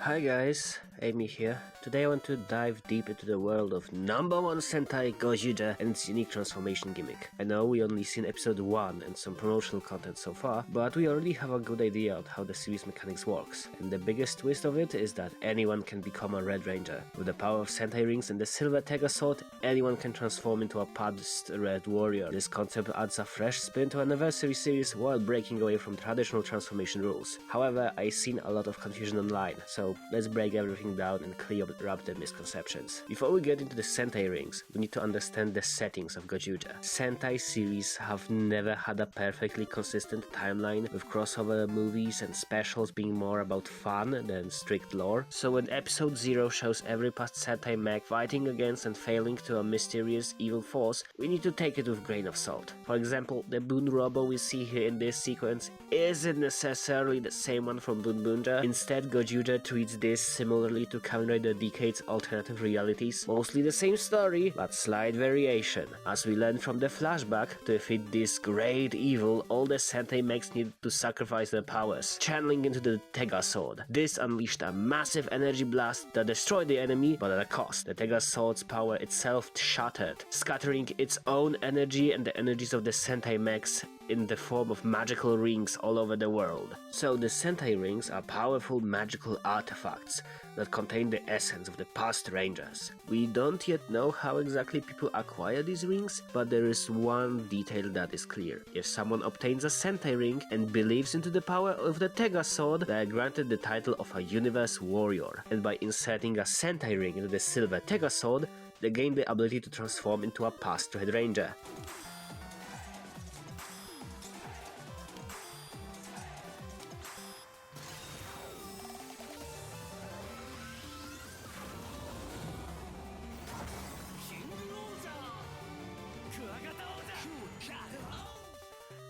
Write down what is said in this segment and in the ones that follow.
Hi guys, Amy here. Today I want to dive deep into the world of #1 Sentai Gozyuger and its unique transformation gimmick. I know we only seen episode 1 and some promotional content so far, but we already have a good idea of how the series mechanics works. And the biggest twist of it is that anyone can become a Red Ranger. With the power of Sentai rings and the silver Tega sword, anyone can transform into a past Red Warrior. This concept adds a fresh spin to Anniversary series while breaking away from traditional transformation rules. However, I've seen a lot of confusion online, so let's break everything down and clear up the misconceptions. Before we get into the Sentai rings, we need to understand the settings of Gozyuger. Sentai series have never had a perfectly consistent timeline, with crossover movies and specials being more about fun than strict lore. So when episode 0 shows every past Sentai mech fighting against and failing to a mysterious evil force, we need to take it with a grain of salt. For example, the Boon Robo we see here in this sequence isn't necessarily the same one from Boonboomger. Instead, Gozyuger treats this similarly to Kamen Rider Decade's alternative realities. Mostly the same story, but slight variation. As we learn from the flashback, to defeat this great evil, all the Sentai mechs needed to sacrifice their powers, channeling into the Tega sword. This unleashed a massive energy blast that destroyed the enemy, but at a cost. The Tega sword's power itself shattered, scattering its own energy and the energies of the Sentai mechs in the form of magical rings all over the world. So the Sentai rings are powerful magical artifacts that contain the essence of the past Rangers. We don't yet know how exactly people acquire these rings, but there is one detail that is clear. If someone obtains a Sentai ring and believes into the power of the Tega sword, they are granted the title of a Universe Warrior, and by inserting a Sentai ring into the silver Tega sword, they gain the ability to transform into a past Red Ranger.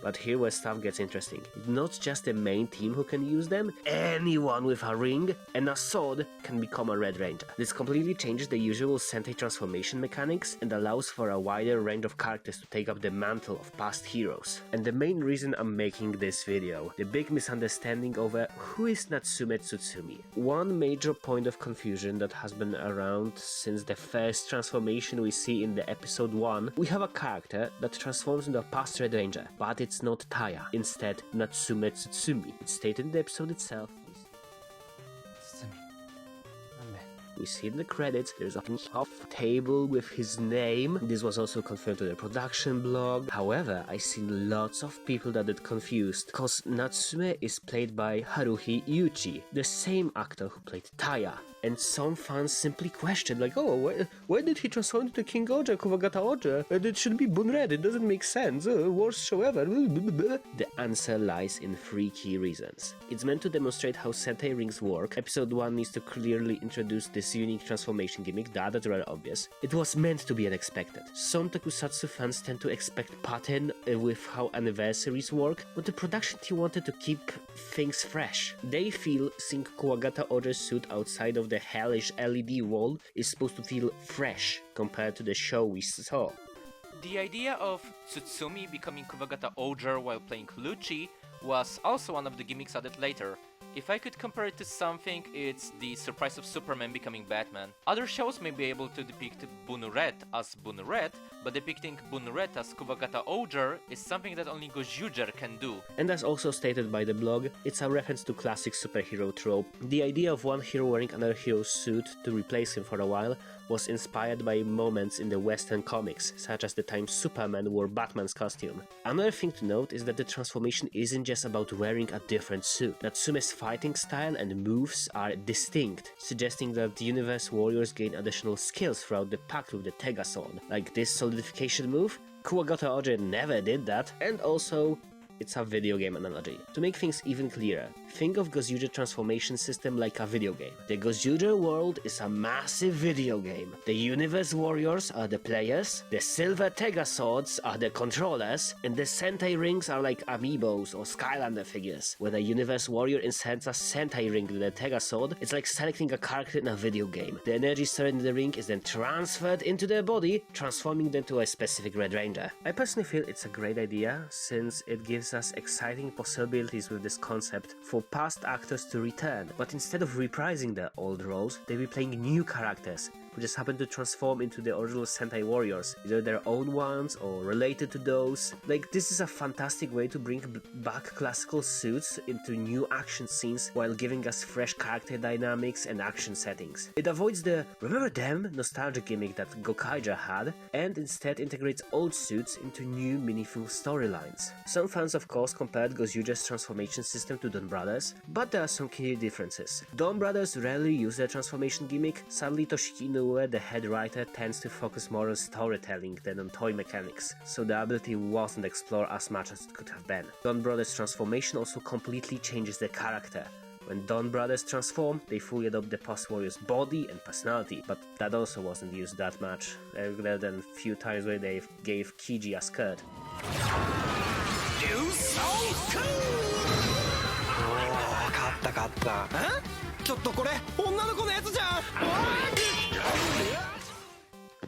But here where stuff gets interesting. It's not just the main team who can use them, anyone with a ring and a sword can become a Red Ranger. This completely changes the usual Sentai transformation mechanics and allows for a wider range of characters to take up the mantle of past heroes. And the main reason I'm making this video, the big misunderstanding over who is Natsume Tsutsumi. One major point of confusion that has been around since the first transformation we see in the episode 1, we have a character that transforms into a past Red Ranger, but it's not Taya, instead Natsume Tsutsumi. It's stated in the episode itself. We see in the credits there's a table with his name. This was also confirmed to the production blog. However, I seen lots of people that get confused, cause Natsume is played by Haruhi Yuchi, the same actor who played Taya. And some fans simply questioned, like, oh, why did he transform into King Oja, Kuwagata Oja? It should be Bunred, it doesn't make sense. Worst show ever. The answer lies in 3 key reasons. It's meant to demonstrate how Sentai rings work. Episode 1 needs to clearly introduce this unique transformation gimmick, the others were obvious. It was meant to be unexpected. Some tokusatsu fans tend to expect pattern with how anniversaries work, but the production team wanted to keep things fresh. They feel seeing Kuwagata Oja's suit outside of the hellish LED wall is supposed to feel fresh compared to the show we saw. The idea of Tsutsumi becoming Kuwagata Oja while playing Lucci was also one of the gimmicks added later. If I could compare it to something, it's the surprise of Superman becoming Batman. Other shows may be able to depict Bunred as Bunred, but depicting Bunred as Kuwagata Oja is something that only Gozyuger can do. And as also stated by the blog, it's a reference to classic superhero trope. The idea of one hero wearing another hero's suit to replace him for a while was inspired by moments in the Western comics, such as the time Superman wore Batman's costume. Another thing to note is that the transformation isn't just about wearing a different suit. Natsume's fighting style and moves are distinct, suggesting that the Universe Warriors gain additional skills throughout the pact with the Tega sword. Like this solidification move, Kuwagata Oja never did that, and also it's a video game analogy. To make things even clearer, think of Gozyuger transformation system like a video game. The Gozyuger world is a massive video game. The Universe Warriors are the players, the silver Tega swords are the controllers, and the Sentai rings are like amiibos or Skylander figures. When a Universe Warrior inserts a Sentai ring to the Tega sword, it's like selecting a character in a video game. The energy stored in the ring is then transferred into their body, transforming them to a specific Red Ranger. I personally feel it's a great idea, since it gives us exciting possibilities with this concept for past actors to return, but instead of reprising their old roles, they'll be playing new characters who just happen to transform into the original Sentai warriors, either their own ones or related to those. Like, this is a fantastic way to bring back classical suits into new action scenes while giving us fresh character dynamics and action settings. It avoids the "remember them" nostalgia gimmick that Gozyuger had, and instead integrates old suits into new meaningful storylines. Some fans of course compared Gozyuger's transformation system to Don Brothers, but there are some key differences. Don Brothers rarely use their transformation gimmick. Sadly, Toshiki Inoue, the head writer, tends to focus more on storytelling than on toy mechanics, so the ability wasn't explored as much as it could have been. Don Brothers' transformation also completely changes the character. When Don Brothers transform, they fully adopt the past warrior's body and personality, but that also wasn't used that much, other than a few times where they gave Kiji a skirt.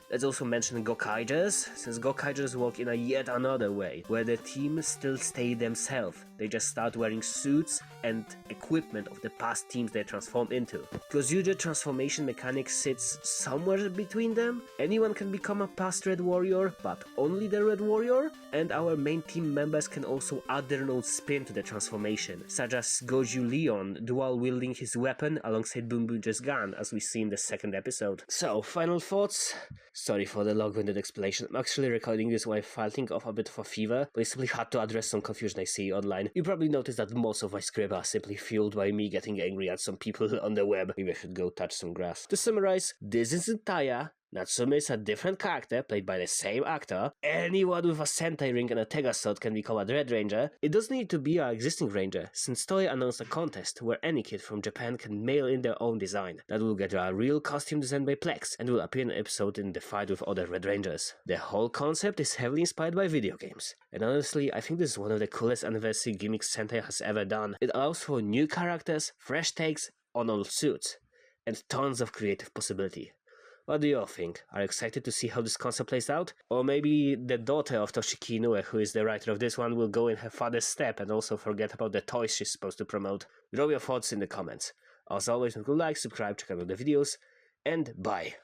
Let's also mention Gokyugers, since Gokyugers work in a yet another way, where the team still stay themselves. They just start wearing suits and equipment of the past teams they transformed into. Gozyuger transformation mechanic sits somewhere between them. Anyone can become a past Red Warrior, but only the Red Warrior, and our main team members can also add their own spin to the transformation, such as Goju Leon dual wielding his weapon alongside Boonboomger's gun, as we see in the second episode. So, final thoughts? Sorry for the long-winded explanation. I'm actually recording this while fighting off a bit of a fever, but I simply had to address some confusion I see online. You probably noticed that most of my script are simply fueled by me getting angry at some people on the web. Maybe I should go touch some grass. To summarize, this isn't Taya. Natsume is a different character, played by the same actor. Anyone with a Sentai ring and a Tega sword can become a Red Ranger. It doesn't need to be an existing Ranger, since Toei announced a contest where any kid from Japan can mail in their own design. That will get a real costume designed by Plex, and will appear in an episode in the fight with other Red Rangers. The whole concept is heavily inspired by video games, and honestly, I think this is one of the coolest anniversary gimmicks Sentai has ever done. It allows for new characters, fresh takes on old suits, and tons of creative possibility. What do you all think? Are you excited to see how this concept plays out? Or maybe the daughter of Toshiki Inoue, who is the writer of this one, will go in her father's step and also forget about the toys she's supposed to promote? Drop your thoughts in the comments. As always, don't like, subscribe, check out the videos, and bye!